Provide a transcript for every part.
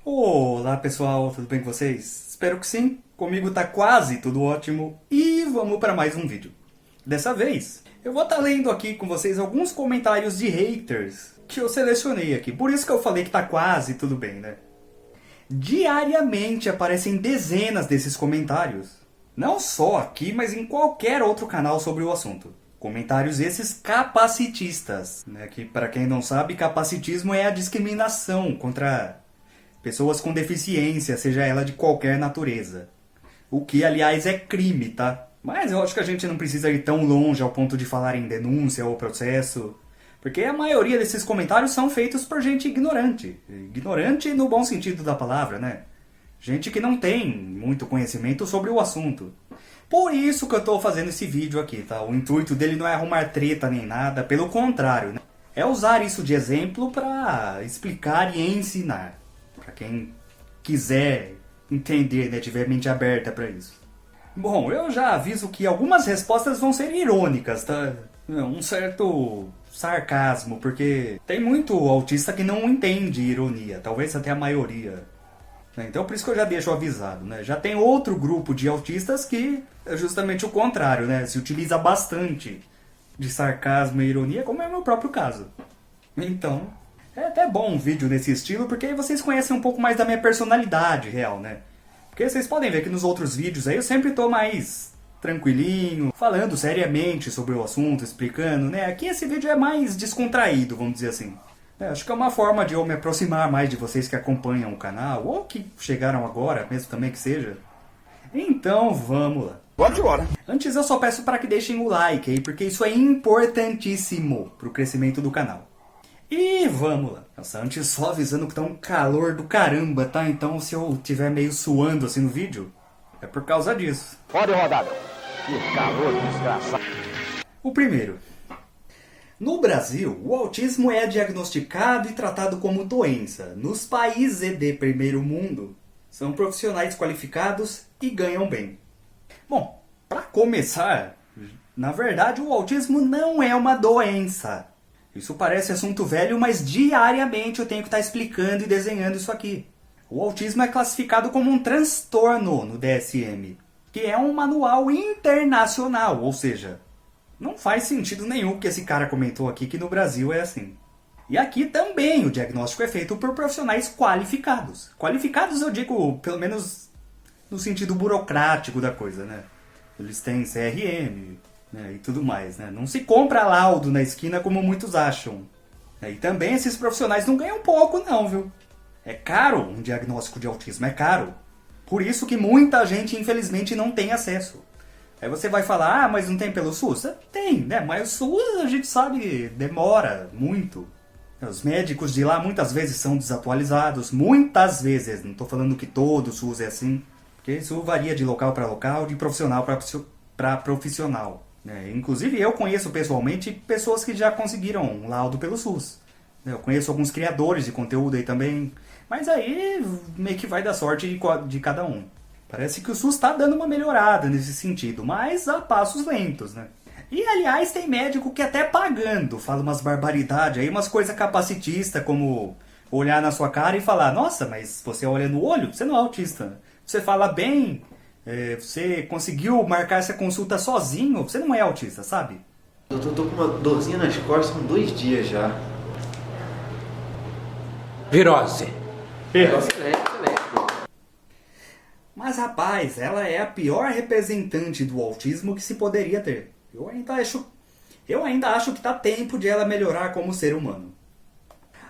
Olá pessoal, tudo bem com vocês? Espero que sim, comigo tá quase tudo ótimo e vamos para mais um vídeo. Dessa vez, eu vou estar lendo aqui com vocês alguns comentários de haters que eu selecionei aqui, por isso que eu falei que tá quase tudo bem, né? Diariamente aparecem dezenas desses comentários, não só aqui, mas em qualquer outro canal sobre o assunto. Comentários esses capacitistas, né? Que para quem não sabe, capacitismo é a discriminação contra pessoas com deficiência, seja ela de qualquer natureza. O que, aliás, é crime, tá? Mas eu acho que a gente não precisa ir tão longe ao ponto de falar em denúncia ou processo, porque a maioria desses comentários são feitos por gente ignorante. Ignorante no bom sentido da palavra, né? Gente que não tem muito conhecimento sobre o assunto. Por isso que eu tô fazendo esse vídeo aqui, tá? O intuito dele não é arrumar treta nem nada, pelo contrário, né? É usar isso de exemplo para explicar e ensinar. Para quem quiser entender, né, tiver mente aberta para isso. Bom, eu já aviso que algumas respostas vão ser irônicas, tá? Um certo sarcasmo, porque tem muito autista que não entende ironia, talvez até a maioria. Então por isso que eu já deixo avisado, né? Já tem outro grupo de autistas que é justamente o contrário, né? Se utiliza bastante de sarcasmo e ironia, como é o meu próprio caso. Então, é até bom um vídeo nesse estilo, porque aí vocês conhecem um pouco mais da minha personalidade real, né? Porque vocês podem ver que nos outros vídeos aí eu sempre tô mais tranquilinho, falando seriamente sobre o assunto, explicando, né? Aqui esse vídeo é mais descontraído, vamos dizer assim. Acho que é uma forma de eu me aproximar mais de vocês que acompanham o canal, ou que chegaram agora, mesmo também que seja. Então vamos lá. Vamos embora. Antes eu só peço para que deixem o like aí, porque isso é importantíssimo pro crescimento do canal. E vamos lá. Nossa, antes só avisando que tá um calor do caramba, tá? Então se eu tiver meio suando assim no vídeo, é por causa disso. Pode rodada. Que calor desgraçado. O primeiro. No Brasil, o autismo é diagnosticado e tratado como doença. Nos países de primeiro mundo, são profissionais qualificados e ganham bem. Bom, para começar, na verdade o autismo não é uma doença. Isso parece assunto velho, mas diariamente eu tenho que estar explicando e desenhando isso aqui. O autismo é classificado como um transtorno no DSM, que é um manual internacional, ou seja, não faz sentido nenhum que esse cara comentou aqui que no Brasil é assim. E aqui também o diagnóstico é feito por profissionais qualificados. Qualificados eu digo, pelo menos no sentido burocrático da coisa, né? Eles têm CRM, né, e tudo mais, né? Não se compra laudo na esquina como muitos acham. E também esses profissionais não ganham pouco não, viu? É caro um diagnóstico de autismo, é caro. Por isso que muita gente infelizmente não tem acesso. Aí você vai falar, mas não tem pelo SUS? Tem, né? Mas o SUS a gente sabe demora muito. Os médicos de lá muitas vezes são desatualizados, muitas vezes. Não estou falando que todo o SUS é assim, porque isso varia de local para local, de profissional para profissional. Inclusive eu conheço pessoalmente pessoas que já conseguiram um laudo pelo SUS. Eu conheço alguns criadores de conteúdo aí também, mas aí meio que vai da sorte de cada um. Parece que o SUS está dando uma melhorada nesse sentido, mas a passos lentos, né? E aliás tem médico que até pagando fala umas barbaridades aí, umas coisas capacitistas, como olhar na sua cara e falar: nossa, mas você olha no olho, você não é autista. Você fala bem, você conseguiu marcar essa consulta sozinho, você não é autista, sabe? Eu tô com uma dorzinha nas costas há 2 dias já. Virose. Excelente. Mas rapaz, ela é a pior representante do autismo que se poderia ter. Eu ainda acho que tá tempo de ela melhorar como ser humano.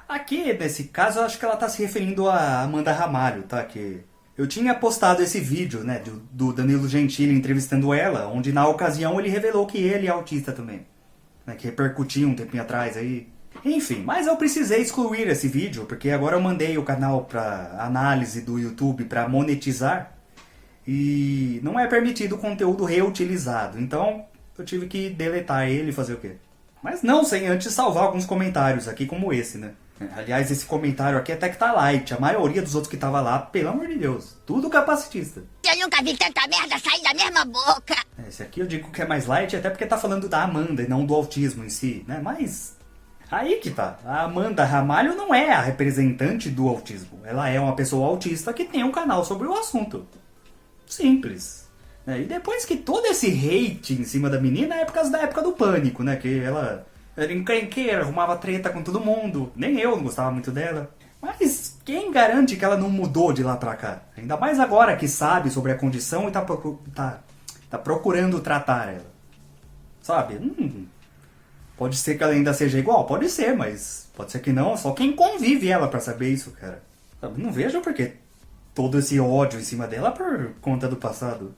Aqui, nesse caso, eu acho que ela tá se referindo a Amanda Ramalho, tá? Que eu tinha postado esse vídeo, né, do Danilo Gentili entrevistando ela, onde na ocasião ele revelou que ele é autista também. Né, que repercutiu um tempinho atrás aí. Enfim, mas eu precisei excluir esse vídeo, porque agora eu mandei o canal para análise do YouTube para monetizar e não é permitido conteúdo reutilizado, então eu tive que deletar ele e fazer o quê? Mas não sem antes salvar alguns comentários aqui como esse, né? Aliás, esse comentário aqui até que tá light, a maioria dos outros que tava lá, pelo amor de Deus, tudo capacitista. Eu nunca vi tanta merda sair da mesma boca. Esse aqui eu digo que é mais light até porque tá falando da Amanda e não do autismo em si, né? Mas Aí que tá. A Amanda Ramalho não é a representante do autismo. Ela é uma pessoa autista que tem um canal sobre o assunto. Simples. E depois que todo esse hate em cima da menina é por causa da época do pânico, né? Que ela era encrenqueira, arrumava treta com todo mundo. Nem eu não gostava muito dela. Mas quem garante que ela não mudou de lá pra cá? Ainda mais agora que sabe sobre a condição e tá procurando tratar ela. Sabe? Pode ser que ela ainda seja igual? Pode ser, mas pode ser que não. Só quem convive ela pra saber isso, cara. Sabe? Não vejo porque todo esse ódio em cima dela por conta do passado.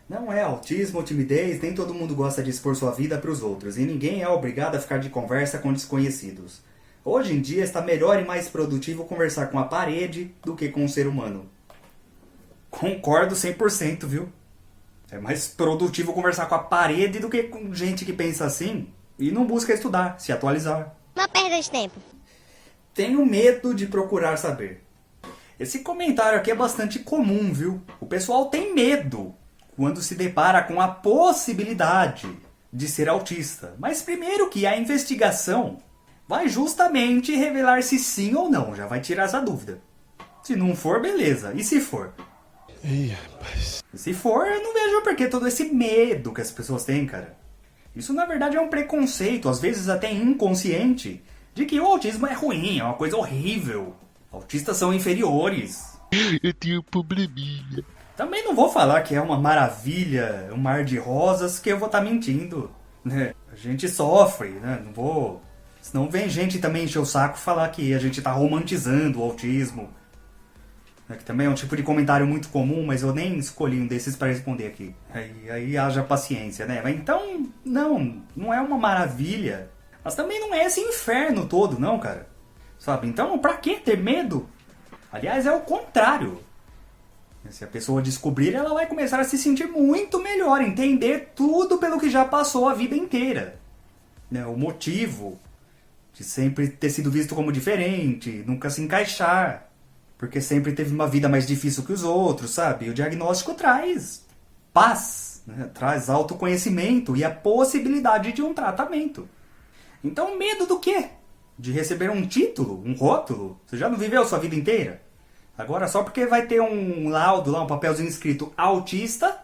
Não é autismo ou timidez, nem todo mundo gosta de expor sua vida pros outros. E ninguém é obrigado a ficar de conversa com desconhecidos. Hoje em dia está melhor e mais produtivo conversar com a parede do que com um ser humano. Concordo 100%, viu? É mais produtivo conversar com a parede do que com gente que pensa assim e não busca estudar, se atualizar. Não perda de tempo. Tenho medo de procurar saber. Esse comentário aqui é bastante comum, viu? O pessoal tem medo quando se depara com a possibilidade de ser autista. Mas primeiro que a investigação vai justamente revelar se sim ou não, já vai tirar essa dúvida. Se não for, beleza. E se for? Ih, rapaz. E se for, eu não vejo por que todo esse medo que as pessoas têm, cara. Isso na verdade é um preconceito, às vezes até inconsciente, de que o autismo é ruim, é uma coisa horrível. Autistas são inferiores. Eu tenho um probleminha. Também não vou falar que é uma maravilha, um mar de rosas, que eu vou estar mentindo, né? A gente sofre, né? Não vou... Senão vem gente também encher o saco e falar que a gente tá romantizando o autismo. Que também é um tipo de comentário muito comum, mas eu nem escolhi um desses para responder aqui. Aí haja paciência, né? Mas então, não é uma maravilha. Mas também não é esse inferno todo, não, cara. Sabe? Então, pra que ter medo? Aliás, é o contrário. Se a pessoa descobrir, ela vai começar a se sentir muito melhor, entender tudo pelo que já passou a vida inteira. O motivo de sempre ter sido visto como diferente, nunca se encaixar, porque sempre teve uma vida mais difícil que os outros, sabe? O diagnóstico traz paz, né? Traz autoconhecimento e a possibilidade de um tratamento. Então, medo do quê? De receber um título, um rótulo? Você já não viveu sua vida inteira? Agora, só porque vai ter um laudo lá, um papelzinho escrito autista,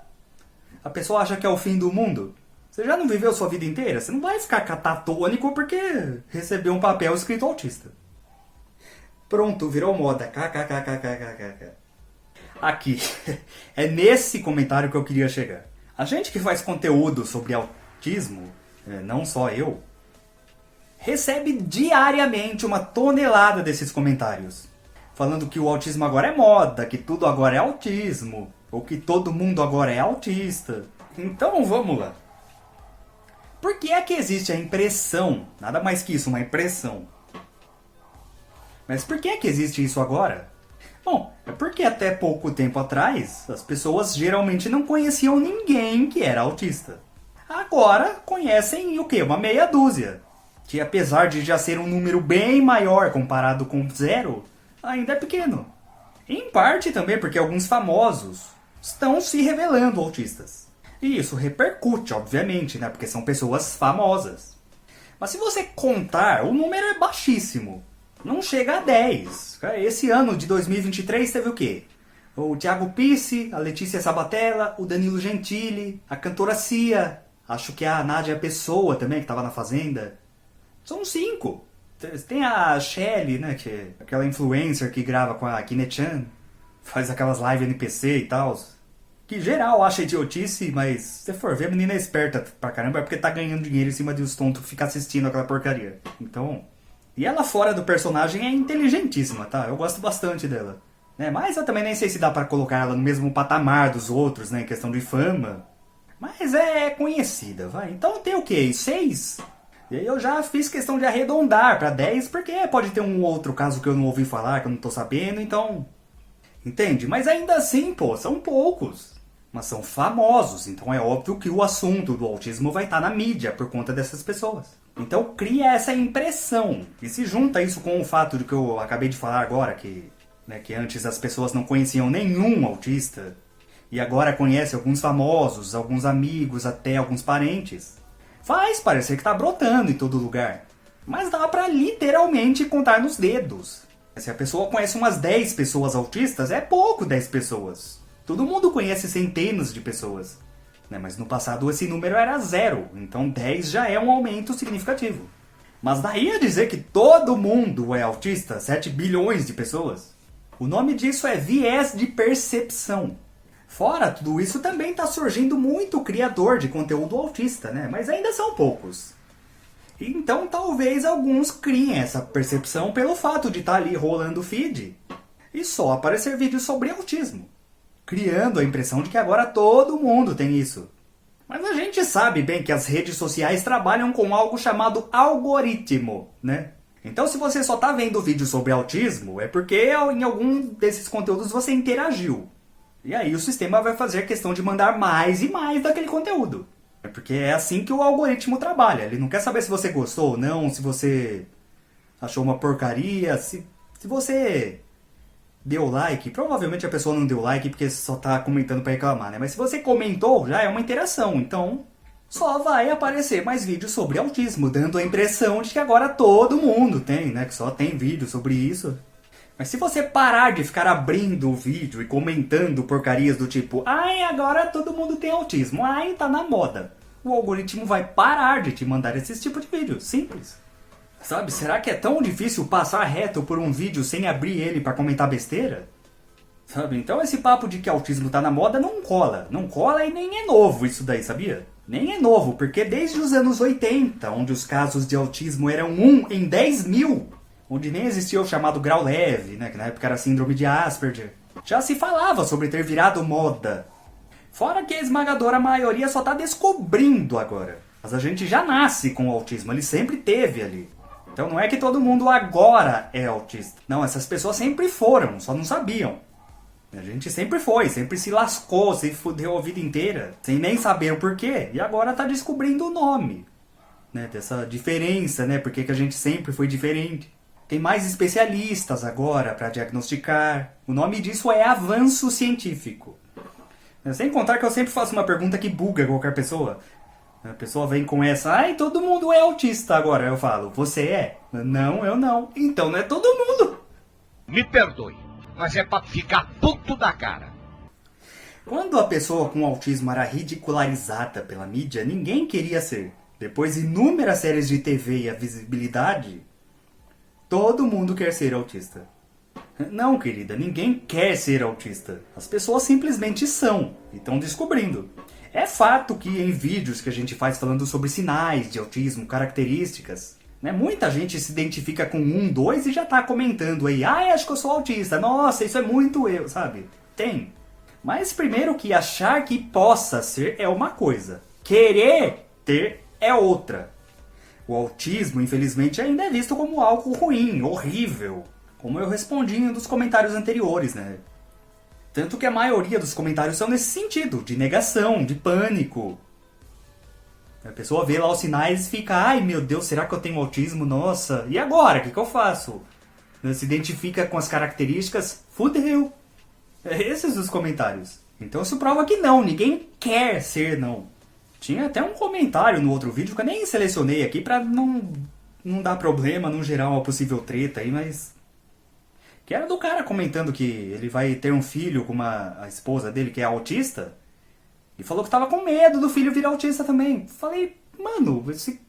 a pessoa acha que é o fim do mundo? Você já não viveu sua vida inteira? Você não vai ficar catatônico porque recebeu um papel escrito autista. Pronto, virou moda. KKKKKKK. Aqui. É nesse comentário que eu queria chegar. A gente que faz conteúdo sobre autismo, não só eu, recebe diariamente uma tonelada desses comentários. Falando que o autismo agora é moda, que tudo agora é autismo, ou que todo mundo agora é autista. Então vamos lá. Por que é que existe a impressão? Nada mais que isso, uma impressão. Mas por que é que existe isso agora? Bom, é porque até pouco tempo atrás, as pessoas geralmente não conheciam ninguém que era autista. Agora conhecem o quê? Uma meia dúzia. Que apesar de já ser um número bem maior comparado com 0, ainda é pequeno. Em parte também porque alguns famosos estão se revelando autistas. E isso repercute, obviamente, né? Porque são pessoas famosas. Mas se você contar, o número é baixíssimo. Não chega a 10. Esse ano de 2023 teve o quê? O Thiago Pissi, a Letícia Sabatella, o Danilo Gentili, a cantora Cia, acho que a Nádia Pessoa também, que estava na Fazenda. São 5. Tem a Shelly, né, que é aquela influencer que grava com a Kine-chan, faz aquelas lives NPC e tal. Que geral acha idiotice, mas se você for ver, a menina é esperta pra caramba, é porque tá ganhando dinheiro em cima de os tontos ficar assistindo aquela porcaria. Então... E ela fora do personagem é inteligentíssima, tá? Eu gosto bastante dela. Mas eu também nem sei se dá pra colocar ela no mesmo patamar dos outros, né? Em questão de fama. Mas é conhecida, vai. Então tem o quê? 6? E aí eu já fiz questão de arredondar pra 10, porque pode ter um outro caso que eu não ouvi falar, que eu não tô sabendo, então... Entende? Mas ainda assim, pô, são poucos. Mas são famosos, então é óbvio que o assunto do autismo vai estar na mídia por conta dessas pessoas. Então cria essa impressão. E se junta isso com o fato de que eu acabei de falar agora, que antes as pessoas não conheciam nenhum autista, e agora conhece alguns famosos, alguns amigos, até alguns parentes, faz parecer que está brotando em todo lugar. Mas dá pra literalmente contar nos dedos. Se a pessoa conhece umas 10 pessoas autistas, é pouco 10 pessoas. Todo mundo conhece centenas de pessoas. Né? Mas no passado esse número era 0, então 10 já é um aumento significativo. Mas daí a dizer que todo mundo é autista, 7 bilhões de pessoas? O nome disso é viés de percepção. Fora tudo isso, também está surgindo muito criador de conteúdo autista, né? Mas ainda são poucos. Então talvez alguns criem essa percepção pelo fato de estar ali rolando o feed e só aparecer vídeos sobre autismo, criando a impressão de que agora todo mundo tem isso. Mas a gente sabe bem que as redes sociais trabalham com algo chamado algoritmo, né? Então se você só está vendo vídeo sobre autismo, é porque em algum desses conteúdos você interagiu. E aí o sistema vai fazer questão de mandar mais e mais daquele conteúdo. É porque é assim que o algoritmo trabalha. Ele não quer saber se você gostou ou não, se você achou uma porcaria, se você deu like. Provavelmente a pessoa não deu like porque só tá comentando pra reclamar, né? Mas se você comentou, já é uma interação. Então, só vai aparecer mais vídeos sobre autismo, dando a impressão de que agora todo mundo tem, né? Que só tem vídeo sobre isso. Mas se você parar de ficar abrindo o vídeo e comentando porcarias do tipo ai, agora todo mundo tem autismo, ai, tá na moda, o algoritmo vai parar de te mandar esse tipo de vídeo. Simples. Sabe, será que é tão difícil passar reto por um vídeo sem abrir ele pra comentar besteira? Sabe, então esse papo de que autismo tá na moda não cola. Não cola e nem é novo isso daí, sabia? Nem é novo, porque desde os anos 80, onde os casos de autismo eram 1 em 10 mil, onde nem existia o chamado grau leve, né, que na época era síndrome de Asperger, já se falava sobre ter virado moda. Fora que a esmagadora maioria só tá descobrindo agora. Mas a gente já nasce com o autismo, ele sempre teve ali. Então não é que todo mundo agora é autista. Não, essas pessoas sempre foram, só não sabiam. A gente sempre foi, sempre se lascou, se fudeu a vida inteira, sem nem saber o porquê. E agora tá descobrindo o nome, né, dessa diferença, né, porque que a gente sempre foi diferente. Tem mais especialistas agora para diagnosticar. O nome disso é avanço científico. Sem contar que eu sempre faço uma pergunta que buga qualquer pessoa. A pessoa vem com essa, ai, todo mundo é autista agora. Eu falo, você é? Não, eu não. Então não é todo mundo. Me perdoe, mas é pra ficar puto da cara. Quando a pessoa com autismo era ridicularizada pela mídia, ninguém queria ser. Depois de inúmeras séries de TV e a visibilidade, todo mundo quer ser autista. Não, querida, ninguém quer ser autista. As pessoas simplesmente são e estão descobrindo. É fato que em vídeos que a gente faz falando sobre sinais de autismo, características, né, muita gente se identifica com 1, 2 e já tá comentando aí, ai, acho que eu sou autista, nossa, isso é muito eu, sabe? Tem. Mas primeiro que achar que possa ser é uma coisa. Querer ter é outra. O autismo, infelizmente, ainda é visto como algo ruim, horrível. Como eu respondi em um dos comentários anteriores, né? Tanto que a maioria dos comentários são nesse sentido, de negação, de pânico. A pessoa vê lá os sinais e fica, ai meu Deus, será que eu tenho autismo? Nossa, e agora? O que eu faço? Se identifica com as características, fudeu. Esses os comentários. Então isso prova que não, ninguém quer ser não. Tinha até um comentário no outro vídeo que eu nem selecionei aqui pra não dar problema, não gerar uma possível treta aí, mas... que era do cara comentando que ele vai ter um filho com a esposa dele que é autista. E falou que tava com medo do filho virar autista também. Falei, mano, esse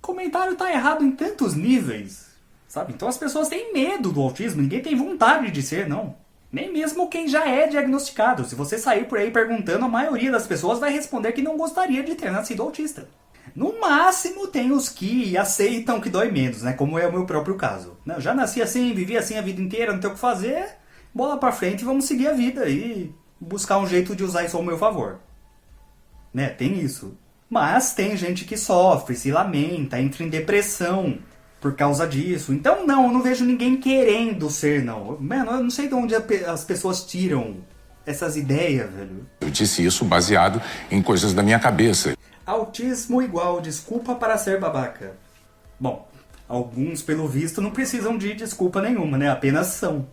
comentário tá errado em tantos níveis. Sabe? Então as pessoas têm medo do autismo, ninguém tem vontade de ser, não. Nem mesmo quem já é diagnosticado. Se você sair por aí perguntando, a maioria das pessoas vai responder que não gostaria de ter nascido autista. No máximo tem os que aceitam que dói menos, né? Como é o meu próprio caso. Não, já nasci assim, vivi assim a vida inteira, não tem o que fazer. Bola pra frente e vamos seguir a vida e buscar um jeito de usar isso ao meu favor. Né? Tem isso. Mas tem gente que sofre, se lamenta, entra em depressão por causa disso. Então não, eu não vejo ninguém querendo ser, não. Mano, eu não sei de onde as pessoas tiram essas ideias, velho. Eu disse isso baseado em coisas da minha cabeça. Autismo igual desculpa para ser babaca. Bom, alguns, pelo visto, não precisam de desculpa nenhuma, né? Apenas são.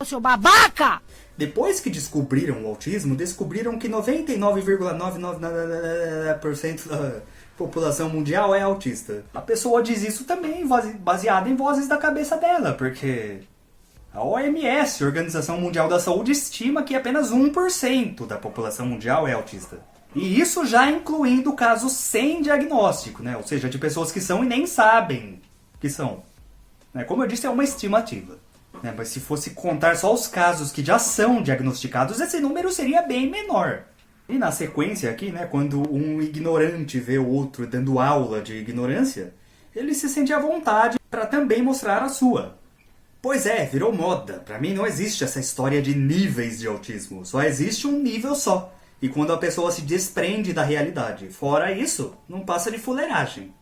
Seu babaca! Depois que descobriram o autismo, descobriram que 99,99% população mundial é autista. A pessoa diz isso também baseada em vozes da cabeça dela, porque a OMS, Organização Mundial da Saúde, estima que apenas 1% da população mundial é autista. E isso já incluindo casos sem diagnóstico, né? Ou seja, de pessoas que são e nem sabem que são. Como eu disse, é uma estimativa. Mas se fosse contar só os casos que já são diagnosticados, esse número seria bem menor. E na sequência aqui, quando um ignorante vê o outro dando aula de ignorância, ele se sente à vontade para também mostrar a sua. Pois é, virou moda. Para mim não existe essa história de níveis de autismo. Só existe um nível só. E quando a pessoa se desprende da realidade. Fora isso, não passa de fuleiragem.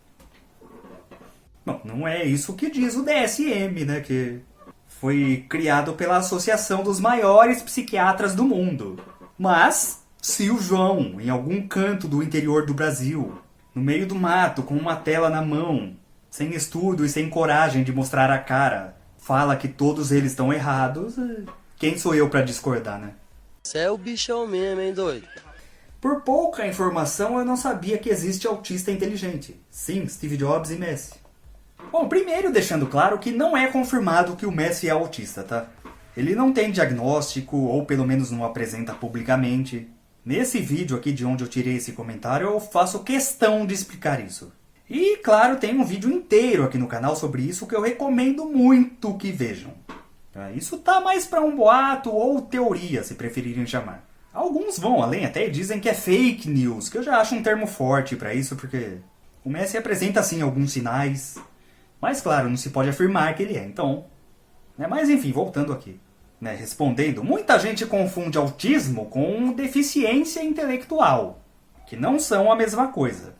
Bom, não é isso que diz o DSM, que foi criado pela Associação dos Maiores Psiquiatras do Mundo. Mas, se o João, em algum canto do interior do Brasil, no meio do mato, com uma tela na mão, sem estudo e sem coragem de mostrar a cara, fala que todos eles estão errados, quem sou eu para discordar, Você é o bichão mesmo, hein, doido? Por pouca informação, eu não sabia que existe autista inteligente. Sim, Steve Jobs e Messi. Bom, primeiro deixando claro que não é confirmado que o Messi é autista, tá? Ele não tem diagnóstico, ou pelo menos não apresenta publicamente. Nesse vídeo aqui de onde eu tirei esse comentário, eu faço questão de explicar isso. E, claro, tem um vídeo inteiro aqui no canal sobre isso que eu recomendo muito que vejam. Isso tá mais para um boato ou teoria, se preferirem chamar. Alguns vão além até e dizem que é fake news, que eu já acho um termo forte para isso, porque o Messi apresenta sim alguns sinais, mas claro, não se pode afirmar que ele é, então... Mas enfim, voltando aqui. Respondendo, muita gente confunde autismo com deficiência intelectual, que não são a mesma coisa.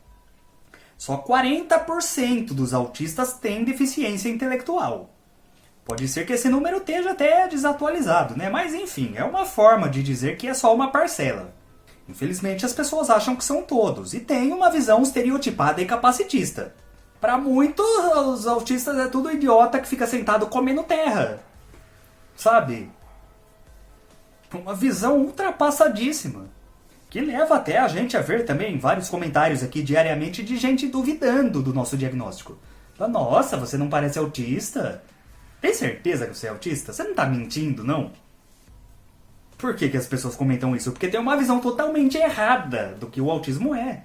Só 40% dos autistas têm deficiência intelectual. Pode ser que esse número esteja até desatualizado, mas enfim, é uma forma de dizer que é só uma parcela. Infelizmente as pessoas acham que são todos e têm uma visão estereotipada e capacitista. Para muitos, os autistas é tudo idiota que fica sentado comendo terra. Sabe? Uma visão ultrapassadíssima. Que leva até a gente a ver também vários comentários aqui diariamente de gente duvidando do nosso diagnóstico. Nossa, você não parece autista? Tem certeza que você é autista? Você não tá mentindo, não? Por que as pessoas comentam isso? Porque tem uma visão totalmente errada do que o autismo é.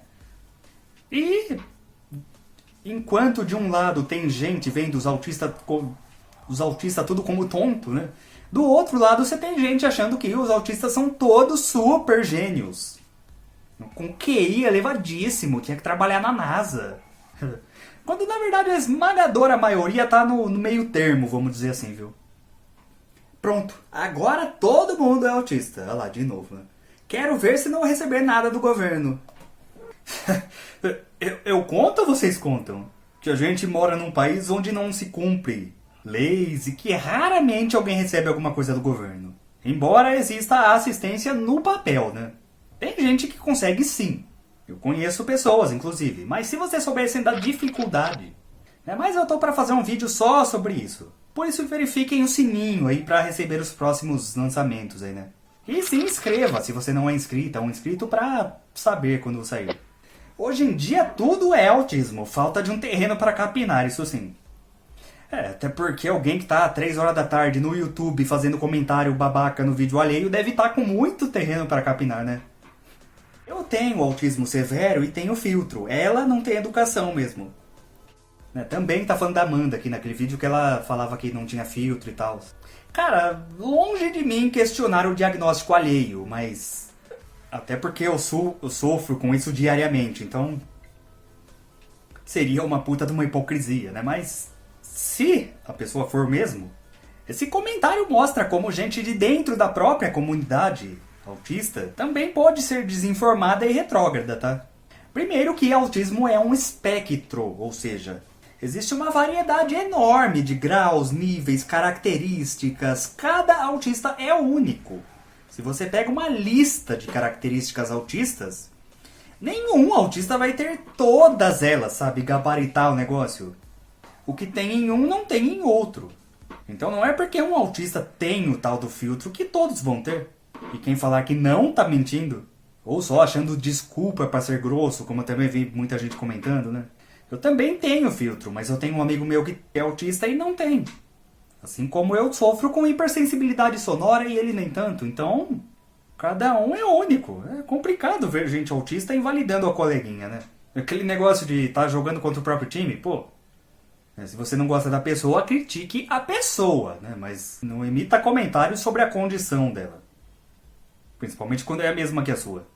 E enquanto de um lado tem gente vendo os autistas tudo como tonto, do outro lado você tem gente achando que os autistas são todos super gênios. Com QI elevadíssimo, tinha que trabalhar na NASA. Quando na verdade a esmagadora maioria tá no meio termo, vamos dizer assim, viu? Pronto, agora todo mundo é autista. Olha lá, de novo, Quero ver se não receber nada do governo. eu conto ou vocês contam? Que a gente mora num país onde não se cumpre leis e que raramente alguém recebe alguma coisa do governo. Embora exista a assistência no papel, Tem gente que consegue sim. Eu conheço pessoas, inclusive. Mas se vocês soubessem da dificuldade... Mas eu tô para fazer um vídeo só sobre isso. Por isso verifiquem o sininho aí para receber os próximos lançamentos aí, E se inscreva se você não é inscrita ou inscrito para saber quando sair. Hoje em dia tudo é autismo. Falta de um terreno para capinar, isso sim. Até porque alguém que tá às 3 horas da tarde no YouTube fazendo comentário babaca no vídeo alheio deve estar com muito terreno para capinar, Eu tenho autismo severo e tenho filtro. Ela não tem educação mesmo. Também tá falando da Amanda aqui naquele vídeo que ela falava que não tinha filtro e tal. Cara, longe de mim questionar o diagnóstico alheio, mas... Até porque eu sofro com isso diariamente, então... Seria uma puta de uma hipocrisia, Mas... Se a pessoa for mesmo, esse comentário mostra como gente de dentro da própria comunidade autista também pode ser desinformada e retrógrada, tá? Primeiro que autismo é um espectro, ou seja, existe uma variedade enorme de graus, níveis, características. Cada autista é único. Se você pega uma lista de características autistas, nenhum autista vai ter todas elas, sabe? Gabaritar o negócio. O que tem em um não tem em outro. Então não é porque um autista tem o tal do filtro que todos vão ter. E quem falar que não tá mentindo. Ou só achando desculpa pra ser grosso, como eu também vi muita gente comentando, né? Eu também tenho filtro, mas eu tenho um amigo meu que é autista e não tem. Assim como eu sofro com hipersensibilidade sonora e ele nem tanto. Então, cada um é único. É complicado ver gente autista invalidando a coleguinha, né? Aquele negócio de estar jogando contra o próprio time, pô. Se você não gosta da pessoa, critique a pessoa, né? Mas não emita comentários sobre a condição dela. Principalmente quando é a mesma que a sua.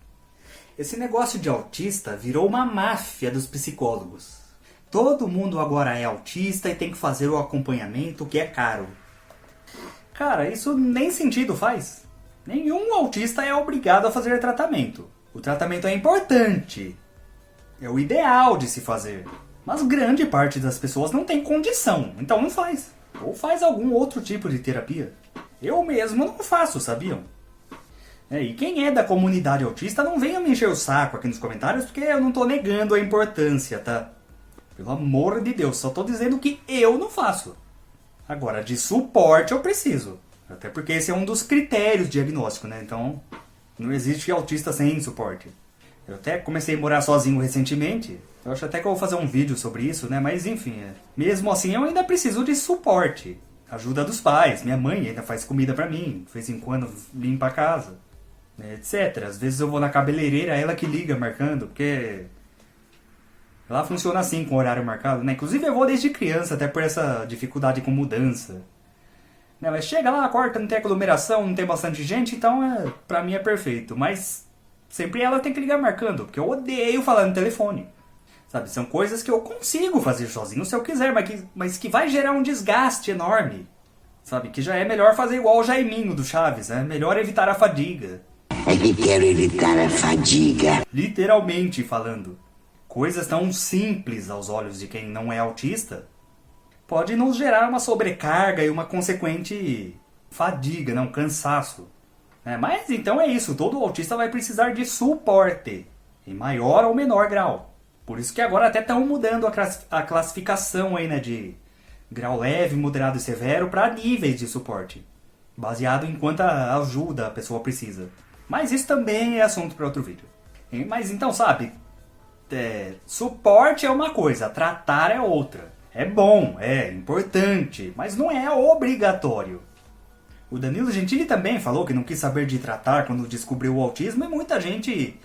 Esse negócio de autista virou uma máfia dos psicólogos. Todo mundo agora é autista e tem que fazer o acompanhamento, que é caro. Cara, isso nem sentido faz. Nenhum autista é obrigado a fazer tratamento. O tratamento é importante. É o ideal de se fazer. Mas grande parte das pessoas não tem condição, então não faz. Ou faz algum outro tipo de terapia. Eu mesmo não faço, sabiam? E quem é da comunidade autista não venha me encher o saco aqui nos comentários, porque eu não tô negando a importância, tá? Pelo amor de Deus, só tô dizendo que eu não faço. Agora, de suporte eu preciso. Até porque esse é um dos critérios de diagnóstico, né? Então, não existe autista sem suporte. Eu até comecei a morar sozinho recentemente. Eu acho até que eu vou fazer um vídeo sobre isso, né? Mas enfim, mesmo assim eu ainda preciso de suporte. Ajuda dos pais. Minha mãe ainda faz comida pra mim. De vez em quando limpa a casa. Etc. Às vezes eu vou na cabeleireira, ela que liga marcando, porque lá funciona assim, com horário marcado, né? Inclusive eu vou desde criança, até por essa dificuldade com mudança. Mas chega lá, corta, não tem aglomeração, não tem bastante gente, então pra mim é perfeito. Mas sempre ela tem que ligar marcando, porque eu odeio falar no telefone. Sabe, são coisas que eu consigo fazer sozinho se eu quiser, mas que vai gerar um desgaste enorme. Sabe, que já é melhor fazer igual o Jaiminho do Chaves, né? Melhor evitar a fadiga. É que quero evitar a fadiga. Literalmente falando. Coisas tão simples aos olhos de quem não é autista pode nos gerar uma sobrecarga e uma consequente fadiga, né? Um cansaço. Mas então é isso, todo autista vai precisar de suporte, em maior ou menor grau. Por isso que agora até estão mudando a classificação aí, né, de grau leve, moderado e severo para níveis de suporte, baseado em quanta ajuda a pessoa precisa. Mas isso também é assunto para outro vídeo. Mas então, sabe, suporte é uma coisa, tratar é outra. É bom, é importante, mas não é obrigatório. O Danilo Gentili também falou que não quis saber de tratar quando descobriu o autismo, e muita gente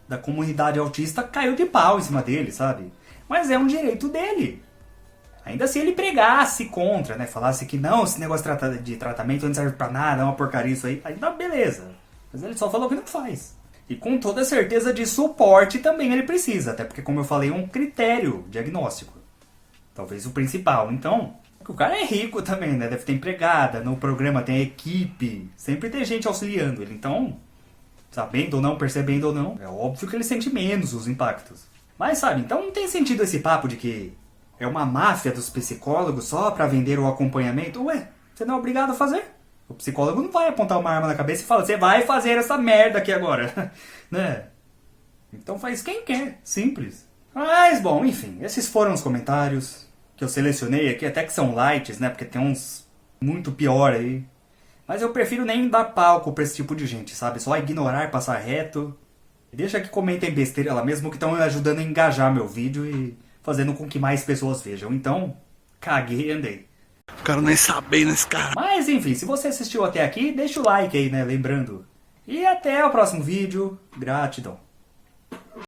da comunidade autista caiu de pau em cima dele, sabe? Mas é um direito dele. Ainda se ele pregasse contra, né? Falasse que não, esse negócio de tratamento não serve pra nada, é uma porcaria isso aí. Aí tá beleza. Mas ele só falou que não faz. E com toda certeza de suporte também ele precisa. Até porque, como eu falei, é um critério diagnóstico. Talvez o principal. Então, o cara é rico também, né? Deve ter empregada, no programa tem a equipe. Sempre tem gente auxiliando ele. Então, sabendo ou não, percebendo ou não, é óbvio que ele sente menos os impactos. Mas sabe, então não tem sentido esse papo de que é uma máfia dos psicólogos só pra vender o acompanhamento. Ué, você não é obrigado a fazer. O psicólogo não vai apontar uma arma na cabeça e falar, você vai fazer essa merda aqui agora. Né? Então faz quem quer, simples. Mas bom, enfim, esses foram os comentários que eu selecionei aqui, até que são lights, né? Porque tem uns muito pior aí. Mas eu prefiro nem dar palco pra esse tipo de gente, sabe? Só ignorar, passar reto. Deixa que comentem besteira lá mesmo, que estão ajudando a engajar meu vídeo e fazendo com que mais pessoas vejam. Então, caguei e andei. Quero nem saber nesse cara. Mas enfim, se você assistiu até aqui, deixa o like aí, né? Lembrando. E até o próximo vídeo. Gratidão.